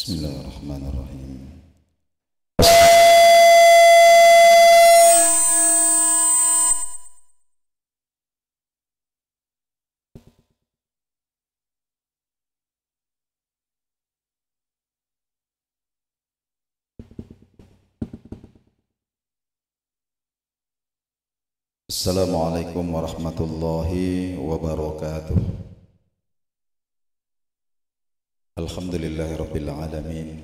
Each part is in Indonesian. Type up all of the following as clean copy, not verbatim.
Bismillahirrahmanirrahim. Assalamualaikum warahmatullahi wabarakatuh. Alhamdulillahirabbil alamin.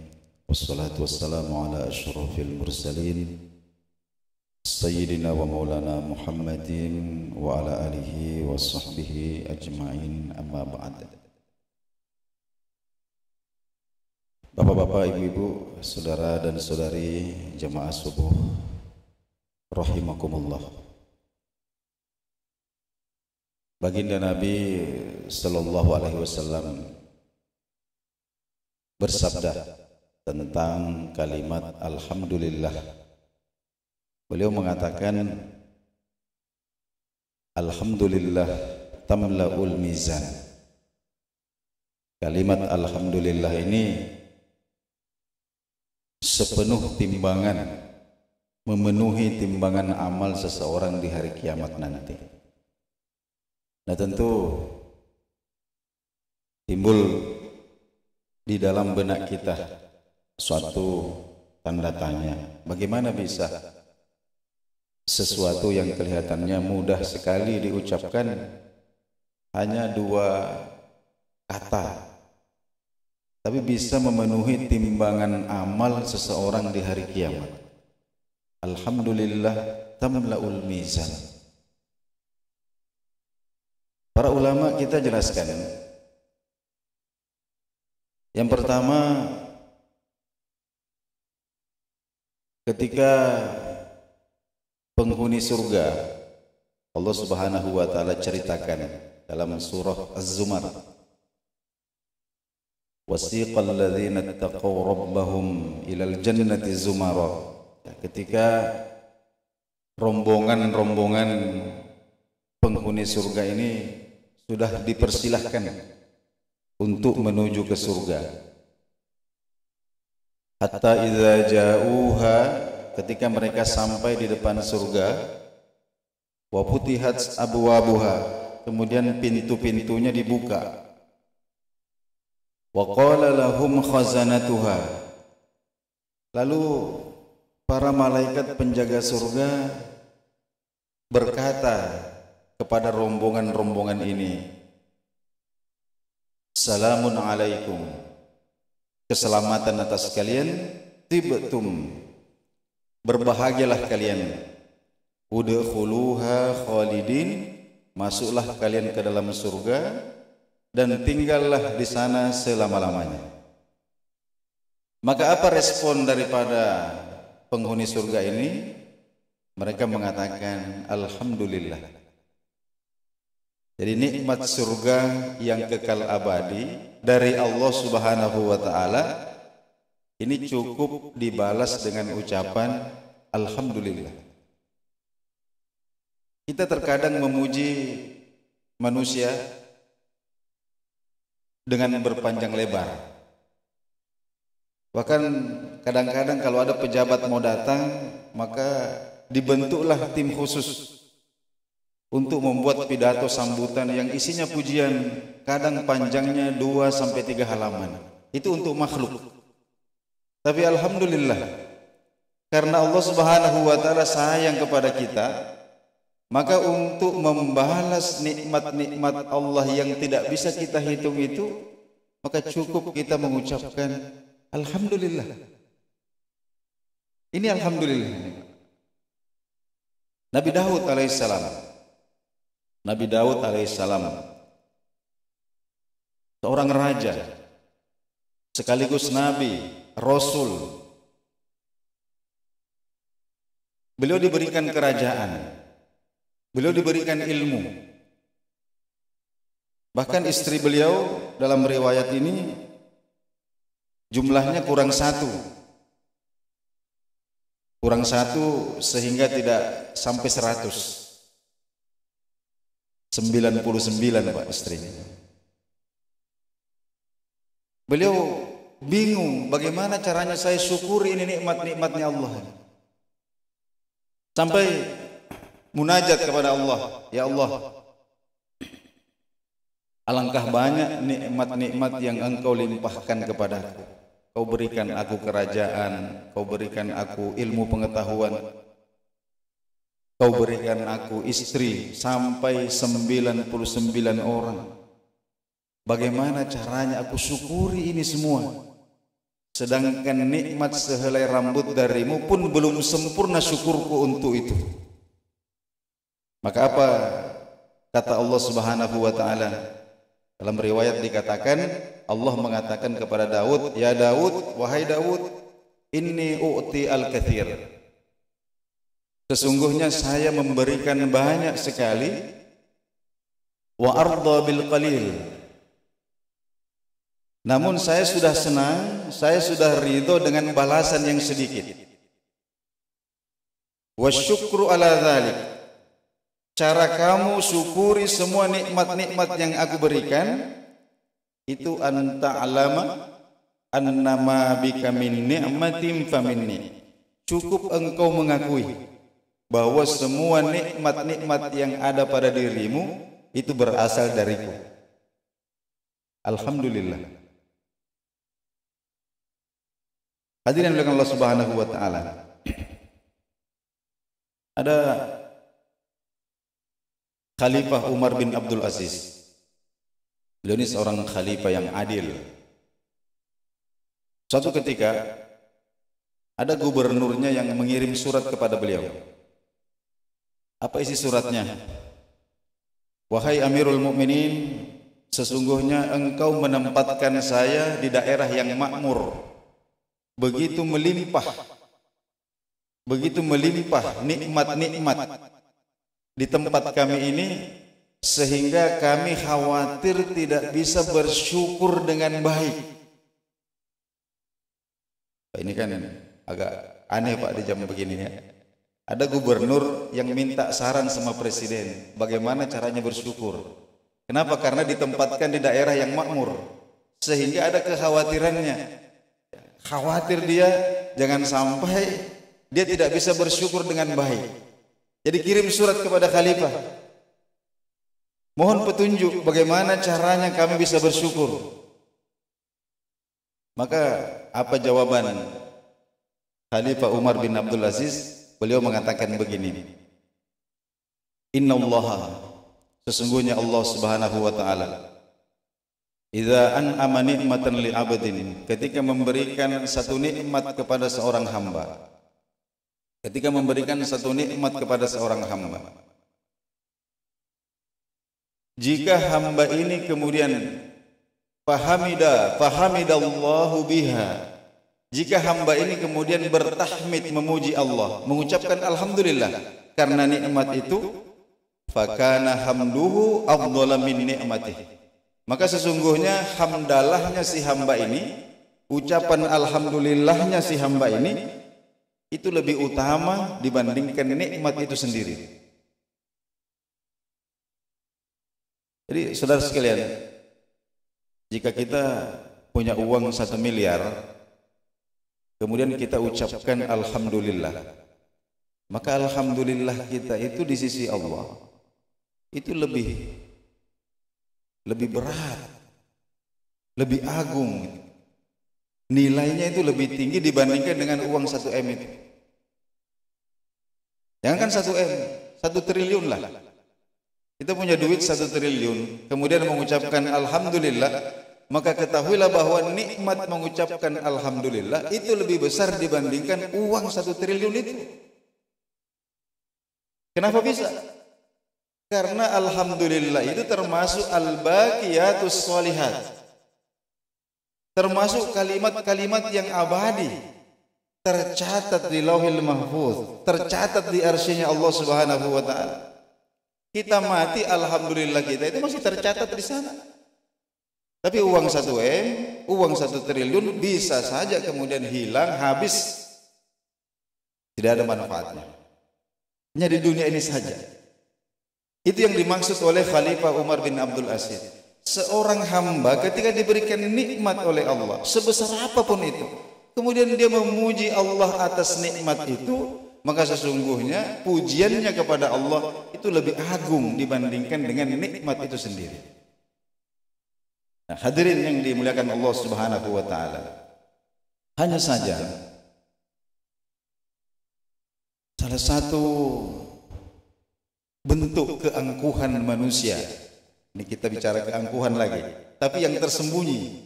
Wassalatu wassalamu ala asyrafil mursalin Sayyidina wa maulana Muhammadin wa ala alihi wa sahbihi ajma'in, amma ba'd. Bapak-bapak, ibu-ibu, saudara dan saudari jamaah subuh rahimakumullah. Baginda Nabi sallallahu alaihi wasallam bersabda tentang kalimat alhamdulillah. Beliau mengatakan, alhamdulillah tamla'ul mizan. Kalimat alhamdulillah ini sepenuh timbangan, memenuhi timbangan amal seseorang di hari kiamat nanti. Nah, tentu timbul di dalam benak kita suatu tanda tanya, bagaimana bisa sesuatu yang kelihatannya mudah sekali diucapkan, hanya dua kata, tapi bisa memenuhi timbangan amal seseorang di hari kiamat. Alhamdulillah tamla'ul mizan. Para ulama kita jelaskan, yang pertama, ketika penghuni surga, Allah Subhanahu wa taala ceritakan dalam surah Az-Zumar, wasiqal ladzina taqaw rabbahum ilal jannati zumara. Ketika rombongan-rombongan penghuni surga ini sudah dipersilahkan untuk menuju ke surga. Hatta idza ja'uha, ketika mereka sampai di depan surga, wa futihat abwabuha, kemudian pintu-pintunya dibuka. Wa qala lahum khazanatuha, lalu para malaikat penjaga surga berkata kepada rombongan-rombongan ini, salamun alaikum, keselamatan atas kalian, tibtum, berbahagialah kalian, udkhuluha khalidin, masuklah kalian ke dalam surga dan tinggallah di sana selama-lamanya. Maka apa respon daripada penghuni surga ini? Mereka mengatakan alhamdulillah. Jadi nikmat surga yang kekal abadi dari Allah Subhanahu wa taala ini cukup dibalas dengan ucapan alhamdulillah. Kita terkadang memuji manusia dengan berpanjang lebar. Bahkan kadang-kadang kalau ada pejabat mau datang, maka dibentuklah tim khusus untuk membuat pidato sambutan yang isinya pujian, kadang panjangnya 2-3 halaman. Itu untuk makhluk. Tapi alhamdulillah, karena Allah Subhanahu wa taala sayang kepada kita, maka untuk membalas nikmat-nikmat Allah yang tidak bisa kita hitung itu, maka cukup kita mengucapkan alhamdulillah. Ini alhamdulillah. Nabi Daud alaihissalam, seorang raja sekaligus nabi, rasul. Beliau diberikan kerajaan, beliau diberikan ilmu. Bahkan istri beliau dalam riwayat ini jumlahnya kurang satu sehingga tidak sampai 100. 99 Pak istrinya. Beliau bingung bagaimana caranya saya syukuri ini nikmat-nikmatnya Allah. Sampai munajat kepada Allah, ya Allah, alangkah banyak nikmat-nikmat yang Engkau limpahkan kepadaku. Kau berikan aku kerajaan, Kau berikan aku ilmu pengetahuan, Kau berikan aku istri sampai 99 orang. Bagaimana caranya aku syukuri ini semua? Sedangkan nikmat sehelai rambut darimu pun belum sempurna syukurku untuk itu. Maka apa kata Allah Subhanahu wa taala? Dalam riwayat dikatakan, Allah mengatakan kepada Daud, "Ya Daud, wahai Daud, inni u'ti al-katsir." Sesungguhnya saya memberikan banyak sekali, wa arda bil qalil. Namun saya sudah senang, saya sudah ridho dengan balasan yang sedikit. Wasyukru ala dzalik. Cara kamu syukuri semua nikmat-nikmat yang aku berikan itu anta alama annama bika min ni'matin faminni. Cukup engkau mengakui bahwa semua nikmat-nikmat yang ada pada dirimu itu berasal dariku. Alhamdulillah. Hadirin oleh Allah Subhanahu wa taala. Ada Khalifah Umar bin Abdul Aziz. Beliau ini seorang khalifah yang adil. Suatu ketika ada gubernurnya yang mengirim surat kepada beliau. Apa isi suratnya? Wahai Amirul Mukminin, sesungguhnya engkau menempatkan saya di daerah yang makmur. Begitu melimpah nikmat-nikmat di tempat kami ini, sehingga kami khawatir tidak bisa bersyukur dengan baik. Ini kan agak aneh Pak di jam begini ya. Ada gubernur yang minta saran sama presiden bagaimana caranya bersyukur. Kenapa? Karena ditempatkan di daerah yang makmur, sehingga ada kekhawatirannya. Khawatir dia jangan sampai dia tidak bisa bersyukur dengan baik. Jadi kirim surat kepada khalifah, mohon petunjuk bagaimana caranya kami bisa bersyukur. Maka apa jawaban Khalifah Umar bin Abdul Aziz? Beliau mengatakan begini, Innallaha, sesungguhnya Allah Subhanahu wa taala, idza an'ama ni'matan li 'abdin, ketika memberikan satu nikmat kepada seorang hamba. Ketika memberikan satu nikmat kepada seorang hamba. Jika hamba ini kemudian fahamidallahu biha. Jika hamba ini kemudian bertahmid memuji Allah, mengucapkan alhamdulillah karena nikmat itu, fakana hamduhu afdhala min ni'matihi. Maka sesungguhnya hamdalahnya si hamba ini, ucapan alhamdulillahnya si hamba ini, itu lebih utama dibandingkan nikmat itu sendiri. Jadi saudara sekalian, jika kita punya uang 1 miliar, kemudian kita ucapkan alhamdulillah, maka alhamdulillah kita itu di sisi Allah itu lebih berat, lebih agung, nilainya itu lebih tinggi dibandingkan dengan uang 1 M itu. Jangan kan 1 M, 1 triliun lah. Kita punya duit 1 triliun, kemudian mengucapkan alhamdulillah, maka ketahuilah bahwa nikmat mengucapkan alhamdulillah itu lebih besar dibandingkan uang 1 triliun itu. Kenapa bisa? Karena alhamdulillah itu termasuk al-baqiyatus sholihat, termasuk kalimat-kalimat yang abadi, tercatat di Lauhil Mahfuz, tercatat di arsy-Nya Allah Subhanahu wa taala. Kita mati, alhamdulillah kita itu masih tercatat di sana. Tapi uang 1 M, uang 1 triliun bisa saja kemudian hilang, habis, tidak ada manfaatnya. Hanya di dunia ini saja. Itu yang dimaksud oleh Khalifah Umar bin Abdul Aziz. seorang hamba ketika diberikan nikmat oleh Allah sebesar apapun itu, kemudian dia memuji Allah atas nikmat itu, maka sesungguhnya pujiannya kepada Allah itu lebih agung dibandingkan dengan nikmat itu sendiri. Nah, hadirin yang dimuliakan Allah Subhanahu wa taala, hanya saja salah satu bentuk keangkuhan manusia, ini kita bicara keangkuhan lagi, tapi yang tersembunyi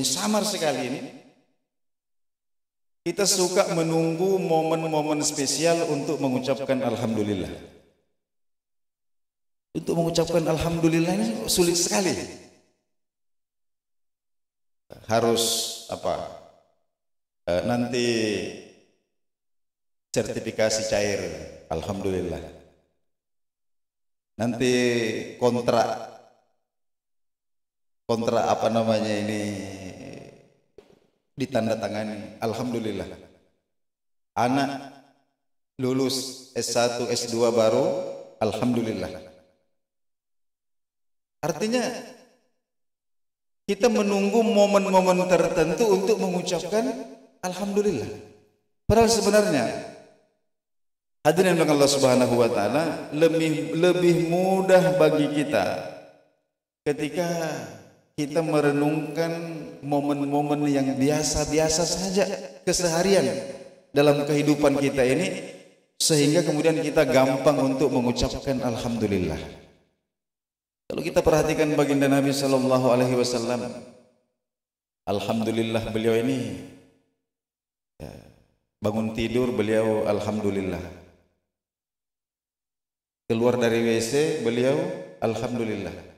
samar sekali ini, kita suka menunggu momen-momen spesial untuk mengucapkan alhamdulillah. Untuk mengucapkan alhamdulillah ini sulit sekali. Harus nanti sertifikasi cair alhamdulillah. Nanti kontrak ditandatangani alhamdulillah. Anak lulus S1 S2 baru alhamdulillah. Artinya kita menunggu momen-momen tertentu untuk mengucapkan alhamdulillah. Padahal sebenarnya hadirin yang Allah Subhanahu wa taala, lebih mudah bagi kita ketika kita merenungkan momen-momen yang biasa-biasa saja keseharian dalam kehidupan kita ini, sehingga kemudian kita gampang untuk mengucapkan alhamdulillah. Kalau kita perhatikan baginda Nabi sallallahu alaihi wasallam, alhamdulillah beliau ini bangun tidur beliau alhamdulillah. Keluar dari WC beliau alhamdulillah.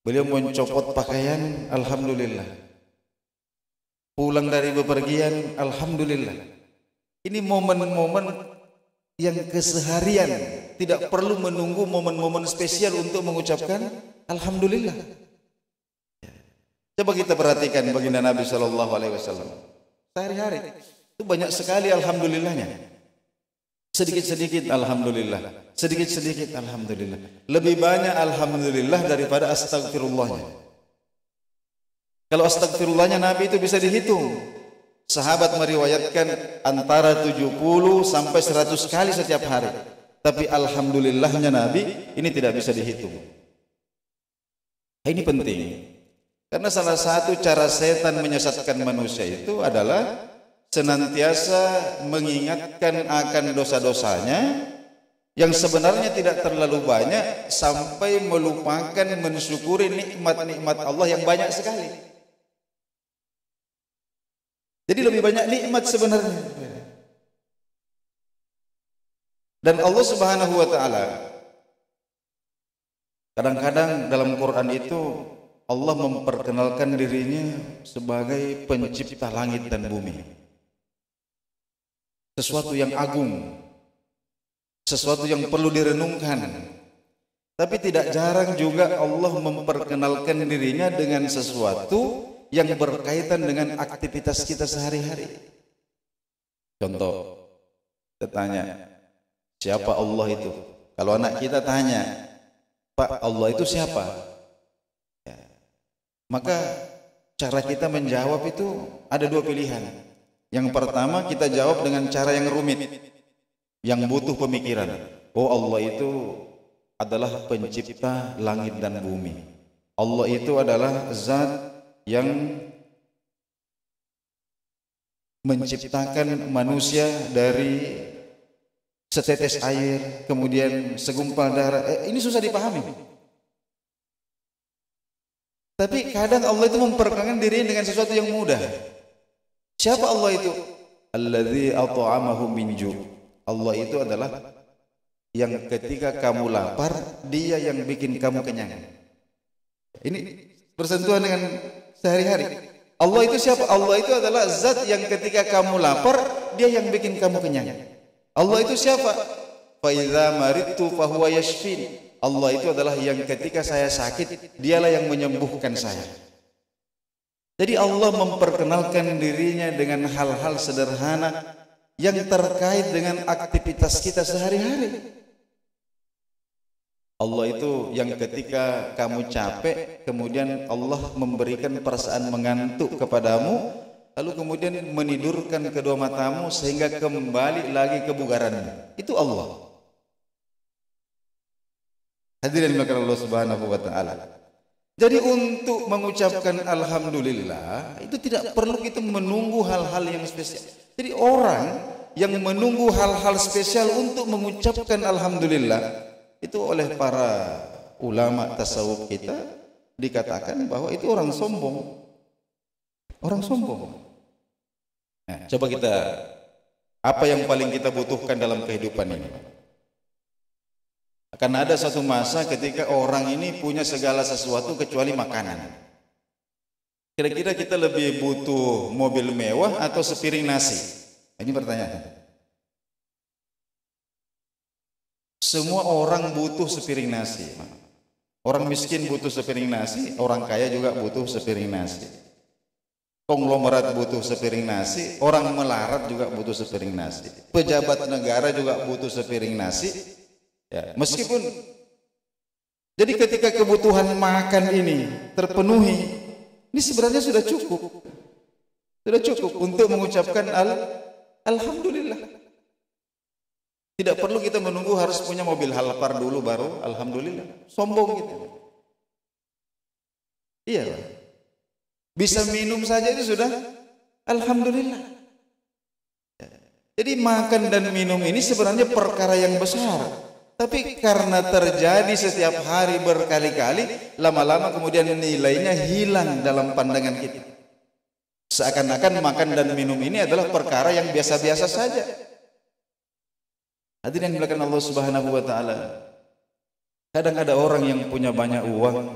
Beliau mencopot pakaian alhamdulillah. Pulang dari bepergian alhamdulillah. Ini momen-momen yang keseharian, tidak perlu menunggu momen-momen spesial untuk mengucapkan alhamdulillah. Coba kita perhatikan baginda Nabi sallallahu alaihi wasallam. Sehari-hari itu banyak sekali alhamdulillahnya. Sedikit-sedikit alhamdulillah, sedikit-sedikit alhamdulillah. Lebih banyak alhamdulillah daripada astagfirullahnya. Kalau astagfirullahnya Nabi itu bisa dihitung. Sahabat meriwayatkan antara 70 sampai 100 kali setiap hari. Tapi alhamdulillahnya Nabi ini tidak bisa dihitung. Ini penting. Karena salah satu cara setan menyesatkan manusia itu adalah senantiasa mengingatkan akan dosa-dosanya yang sebenarnya tidak terlalu banyak, sampai melupakan mensyukuri nikmat-nikmat Allah yang banyak sekali. Jadi lebih banyak nikmat sebenarnya. Dan Allah Subhanahu wa taala kadang-kadang dalam Quran itu Allah memperkenalkan dirinya sebagai pencipta langit dan bumi. Sesuatu yang agung, sesuatu yang perlu direnungkan. Tapi tidak jarang juga Allah memperkenalkan dirinya dengan sesuatu yang berkaitan dengan aktivitas kita sehari-hari. Contoh, kita tanya, siapa Allah itu? Kalau anak kita tanya, Pak, Allah itu siapa? Ya. Maka cara kita menjawab itu ada dua pilihan. Yang pertama, kita jawab dengan cara yang rumit, yang butuh pemikiran. Oh, Allah itu adalah pencipta langit dan bumi. Allah itu adalah zat yang menciptakan manusia dari setetes air, kemudian segumpal darah. Ini susah dipahami. Tapi kadang Allah itu memperkenalkan dirinya dengan sesuatu yang mudah. Siapa Allah itu? Alladzi at'amahu min ju'. Allah itu adalah yang ketika kamu lapar, dia yang bikin kamu kenyang. Ini bersentuhan dengan sehari-hari. Allah itu siapa? Allah itu adalah zat yang ketika kamu lapar, dia yang bikin kamu kenyang. Allah itu siapa? Fa idza maridtu fa huwa yashfin. Allah itu adalah yang ketika saya sakit, dialah yang menyembuhkan saya. Jadi Allah memperkenalkan dirinya dengan hal-hal sederhana yang terkait dengan aktivitas kita sehari-hari. Allah itu yang ketika kamu capek, kemudian Allah memberikan perasaan mengantuk kepadamu, lalu kemudian menidurkan kedua matamu sehingga kembali lagi kebugarannya. Itu Allah. Hadirin maka Allah Subhanahu wa taala. Jadi untuk mengucapkan alhamdulillah itu tidak perlu kita menunggu hal-hal yang spesial. Jadi orang yang menunggu hal-hal spesial untuk mengucapkan alhamdulillah itu oleh para ulama tasawuf kita dikatakan bahwa itu orang sombong. Orang sombong. Nah, coba kita, apa yang paling kita butuhkan dalam kehidupan ini? Karena ada satu masa ketika orang ini punya segala sesuatu kecuali makanan. Kira-kira kita lebih butuh mobil mewah atau sepiring nasi? Ini pertanyaan. Semua orang butuh sepiring nasi. Orang miskin butuh sepiring nasi, orang kaya juga butuh sepiring nasi. Konglomerat butuh sepiring nasi, orang melarat juga butuh sepiring nasi. Pejabat negara juga butuh sepiring nasi. Ya, meskipun jadi ketika kebutuhan makan ini terpenuhi, ini sebenarnya sudah cukup untuk mengucapkan alhamdulillah. Tidak perlu kita menunggu harus punya mobil Alphard dulu baru alhamdulillah. Sombong gitu. Iya, bisa minum saja itu sudah alhamdulillah. Jadi makan dan minum ini sebenarnya perkara yang besar. Tapi karena terjadi setiap hari berkali-kali, lama-lama kemudian nilainya hilang dalam pandangan kita. Seakan-akan makan dan minum ini adalah perkara yang biasa-biasa saja. Hadirin yang dimuliakan Allah Subhanahu wa taala. Kadang ada orang yang punya banyak uang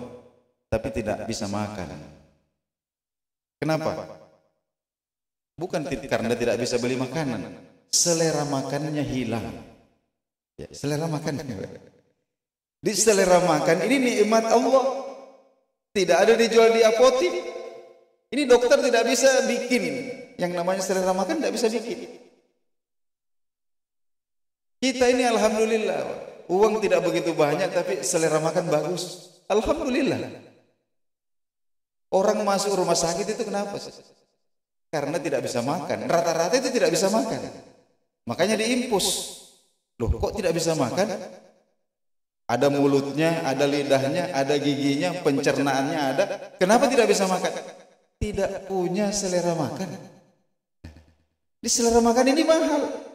tapi tidak bisa makan. Kenapa? Bukan karena tidak bisa beli makanan, selera makannya hilang. Ya, selera makan. Di selera makan ini nikmat Allah. Tidak ada dijual di apotik. Ini dokter tidak bisa bikin. Yang namanya selera makan tidak bisa bikin. Kita ini alhamdulillah, uang tidak begitu banyak tapi selera makan bagus. Alhamdulillah. Orang masuk rumah sakit itu kenapa sih? Karena tidak bisa makan. Rata-rata itu tidak bisa makan. Makanya diimpus. Loh, kok tidak bisa makan? Ada mulutnya, ada lidahnya, ada giginya, pencernaannya ada. Kenapa tidak bisa makan? Tidak punya selera makan. Di selera makan ini mahal.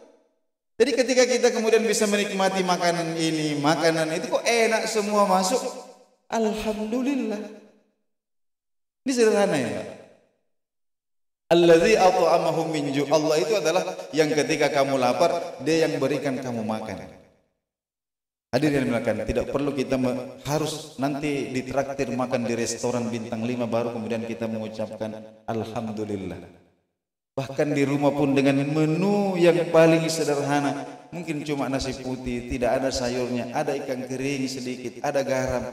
Jadi ketika kita kemudian bisa menikmati makanan ini, makanan itu kok enak semua masuk. Alhamdulillah. Ini sederhana ya. Allazi at'amahum min ju'. Allah itu adalah yang ketika kamu lapar, Dia yang berikan kamu makan. Hadirin yang tidak perlu kita harus nanti ditraktir makan di restoran bintang 5 baru kemudian kita mengucapkan alhamdulillah. Bahkan di rumah pun dengan menu yang paling sederhana, mungkin cuma nasi putih, tidak ada sayurnya, ada ikan kering sedikit, ada garam.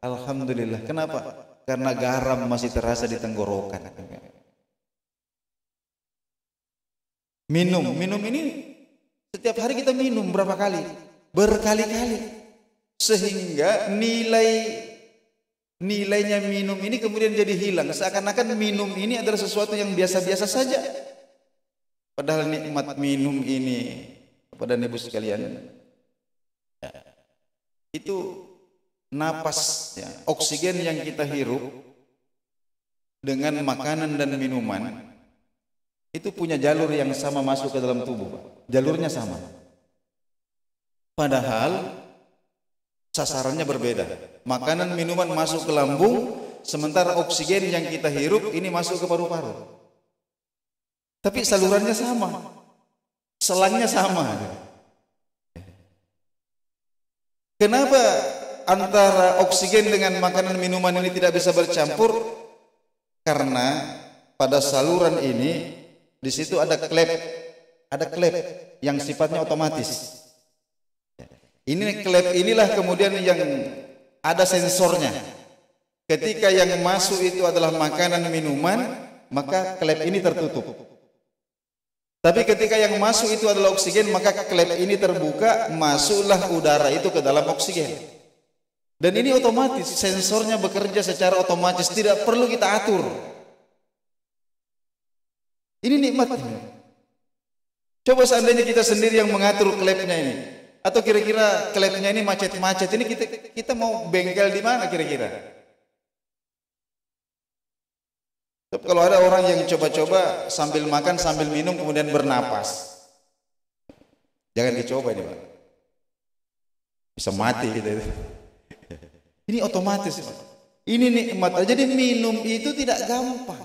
Alhamdulillah. Kenapa? Karena garam masih terasa di tenggorokan. Minum ini setiap hari kita minum berapa kali? Berkali-kali. Sehingga nilainya minum ini kemudian jadi hilang. Seakan-akan minum ini adalah sesuatu yang biasa-biasa saja. Padahal nikmat minum ini kepada Ibu sekalian, itu napas, ya, oksigen yang kita hirup dengan makanan dan minuman itu punya jalur yang sama masuk ke dalam tubuh, Pak. Jalurnya sama. Padahal sasarannya berbeda. Makanan minuman masuk ke lambung, sementara oksigen yang kita hirup ini masuk ke paru-paru. Tapi salurannya sama. Selangnya sama. Kenapa antara oksigen dengan makanan minuman ini tidak bisa bercampur? Karena pada saluran ini di situ ada klep yang sifatnya otomatis. Ini klep inilah kemudian yang ada sensornya. Ketika yang masuk itu adalah makanan minuman, maka klep ini tertutup. Tapi ketika yang masuk itu adalah oksigen, maka klep ini terbuka, masuklah udara itu ke dalam oksigen. Dan ini otomatis, sensornya bekerja secara otomatis, tidak perlu kita atur. Ini nikmatnya. Coba seandainya kita sendiri yang mengatur klepnya ini, atau kira-kira klepnya ini macet-macet, ini kita mau bengkel di mana kira-kira? Tapi kalau ada orang yang coba-coba sambil makan, sambil minum, kemudian bernapas, jangan dicoba ini, Pak. Bisa mati kita itu. Ini otomatis, Pak. Ini nikmat. Jadi minum itu tidak gampang.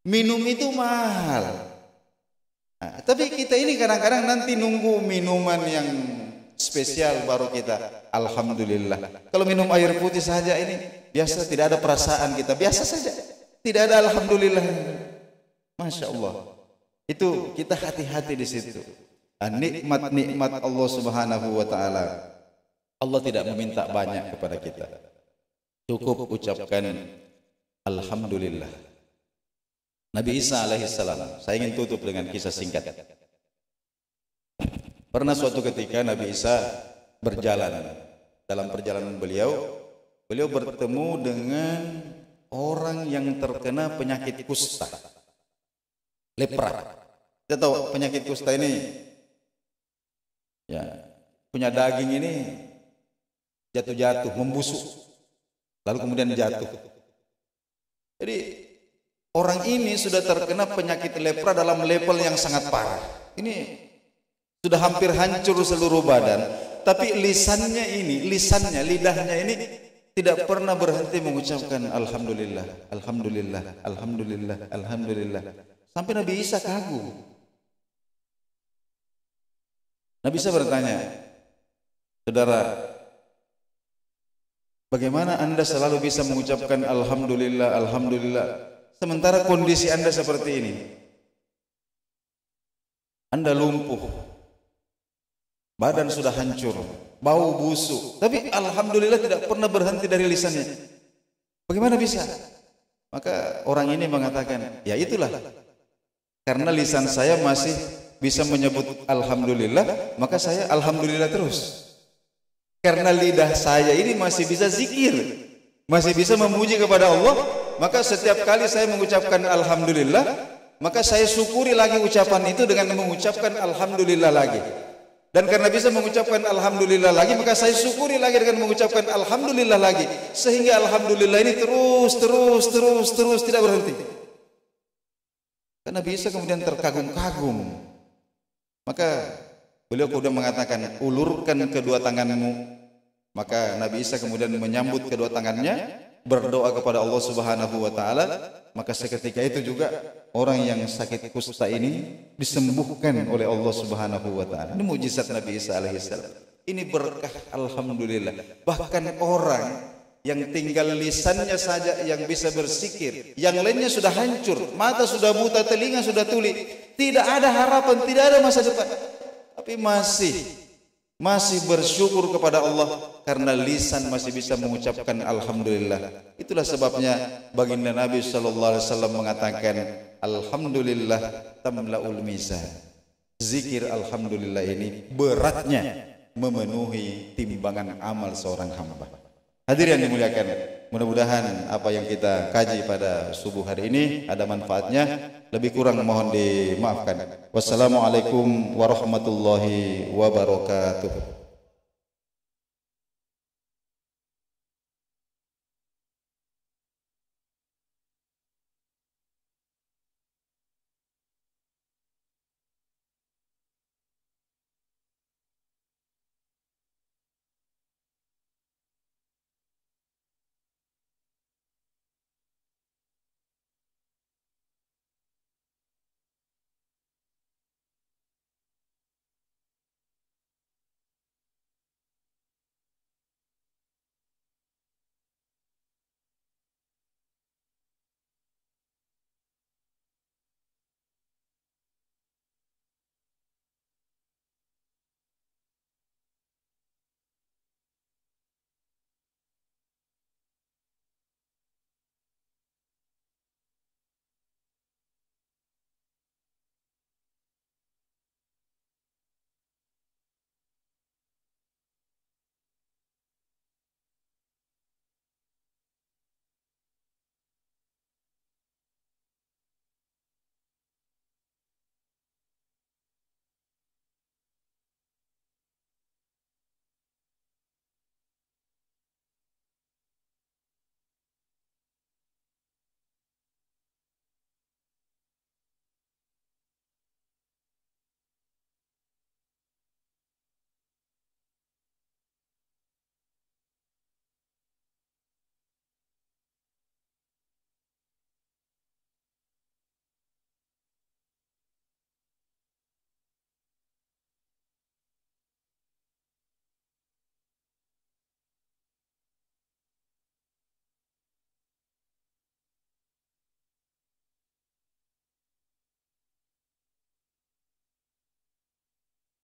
Minum itu mahal. Nah, tapi kita ini kadang-kadang nanti nunggu minuman yang spesial baru kita alhamdulillah. Kalau minum air putih saja ini biasa, tidak ada perasaan kita, biasa saja. Tidak ada alhamdulillah. Masya Allah. Itu kita hati-hati di situ. Nikmat-nikmat Allah Subhanahu wa taala. Allah tidak meminta banyak kepada kita. Cukup ucapkan alhamdulillah. Nabi Isa alaihissalam, saya ingin tutup dengan kisah singkat. Pernah suatu ketika Nabi Isa berjalan. Dalam perjalanan beliau bertemu dengan orang yang terkena penyakit kusta, lepra. Kita tahu penyakit kusta ini, ya, punya daging ini jatuh-jatuh, membusuk, lalu kemudian jatuh. Jadi orang ini sudah terkena penyakit lepra dalam level yang sangat parah. Ini sudah hampir hancur seluruh badan, tapi lidahnya ini tidak pernah berhenti mengucapkan alhamdulillah, alhamdulillah, alhamdulillah, alhamdulillah. Sampai Nabi Isa kagum. Nabi Isa bertanya, saudara, bagaimana Anda selalu bisa mengucapkan alhamdulillah, alhamdulillah, sementara kondisi Anda seperti ini? Anda lumpuh, badan sudah hancur, bau busuk, tapi alhamdulillah tidak pernah berhenti dari lisannya. Bagaimana bisa? Maka orang ini mengatakan, ya itulah, karena lisan saya masih bisa menyebut alhamdulillah, maka saya alhamdulillah terus. Karena lidah saya ini masih bisa zikir, masih bisa memuji kepada Allah, maka setiap kali saya mengucapkan alhamdulillah, maka saya syukuri lagi ucapan itu dengan mengucapkan alhamdulillah lagi. Dan karena bisa mengucapkan alhamdulillah lagi, maka saya syukuri lagi dengan mengucapkan alhamdulillah lagi, sehingga alhamdulillah ini terus tidak berhenti. Karena bisa kemudian terkagum-kagum. Maka beliau kemudian mengatakan, ulurkan kedua tanganmu. Maka Nabi Isa kemudian menyambut kedua tangannya, berdoa kepada Allah Subhanahu wa taala. Maka seketika itu juga orang yang sakit kusta ini disembuhkan oleh Allah Subhanahu wa taala. Ini mukjizat Nabi Isa alaihissalam. Ini berkah alhamdulillah. Bahkan orang yang tinggal lisannya saja yang bisa berzikir, yang lainnya sudah hancur, mata sudah buta, telinga sudah tuli, tidak ada harapan, tidak ada masa depan, tapi masih bersyukur kepada Allah karena lisan masih bisa mengucapkan alhamdulillah. Itulah sebabnya baginda Nabi sallallahu alaihi wasallam mengatakan, alhamdulillah tamlaul mizan. Zikir alhamdulillah ini beratnya memenuhi timbangan amal seorang hamba. Hadirin yang dimuliakan, mudah-mudahan apa yang kita kaji pada subuh hari ini ada manfaatnya. Lebih kurang mohon dimaafkan. Wassalamualaikum warahmatullahi wabarakatuh.